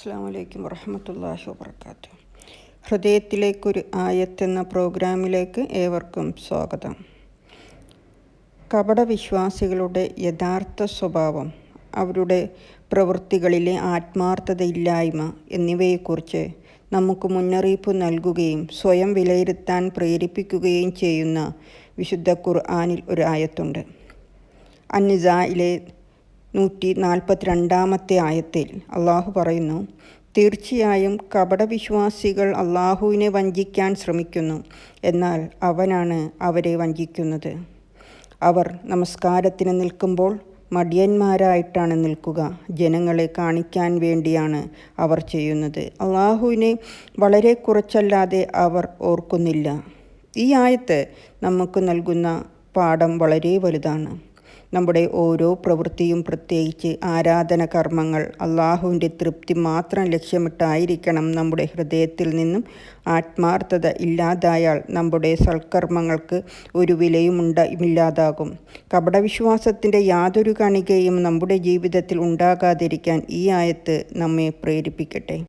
അസ്സലാമു അലൈക്കും വറഹ്മത്തുള്ളാഹി വബറകാതുഹു. ഹൃദയത്തിലേക്കൊരു ആയത്ത് എന്ന പ്രോഗ്രാമിലേക്ക് ഏവർക്കും സ്വാഗതം. കപടവിശ്വാസികളുടെ യഥാർത്ഥ സ്വഭാവം, അവരുടെ പ്രവൃത്തികളിലെ ആത്മാർത്ഥതയില്ലായ്മ എന്നിവയെക്കുറിച്ച് നമുക്ക് മുന്നറിയിപ്പ് നൽകുകയും സ്വയം വിലയിരുത്താൻ പ്രേരിപ്പിക്കുകയും ചെയ്യുന്ന വിശുദ്ധ ഖുർആനിൽ ഒരു ആയത്തുണ്ട്. അൻ-നിസാഇലെ 142 ആയത്തിൽ അള്ളാഹു പറയുന്നു, തീർച്ചയായും കപടവിശ്വാസികൾ അള്ളാഹുവിനെ വഞ്ചിക്കാൻ ശ്രമിക്കുന്നു, എന്നാൽ അവനാണ് അവരെ വഞ്ചിക്കുന്നത്. അവർ നമസ്കാരത്തിന് നിൽക്കുമ്പോൾ മടിയന്മാരായിട്ടാണ് നിൽക്കുക, ജനങ്ങളെ കാണിക്കാൻ വേണ്ടിയാണ് അവർ ചെയ്യുന്നത്. അള്ളാഹുവിനെ വളരെ കുറച്ചല്ലാതെ അവർ ഓർക്കുന്നില്ല. ഈ ആയത്ത് നമുക്ക് നൽകുന്ന പാഠം വളരെ വലുതാണ്. നമ്മുടെ ഓരോ പ്രവൃത്തിയും, പ്രത്യേകിച്ച് ആരാധന കർമ്മങ്ങൾ, അള്ളാഹുവിൻ്റെ തൃപ്തി മാത്രം ലക്ഷ്യമിട്ടായിരിക്കണം. നമ്മുടെ ഹൃദയത്തിൽ നിന്നും ആത്മാർത്ഥത ഇല്ലാതായാൽ നമ്മുടെ സൽക്കർമ്മങ്ങൾക്ക് ഒരു വിലയും ഇല്ലാതാകും. കപടവിശ്വാസത്തിൻ്റെ യാതൊരു കണികയും നമ്മുടെ ജീവിതത്തിൽ ഉണ്ടാകാതിരിക്കാൻ ഈ ആയത്ത് നമ്മെ പ്രേരിപ്പിക്കട്ടെ.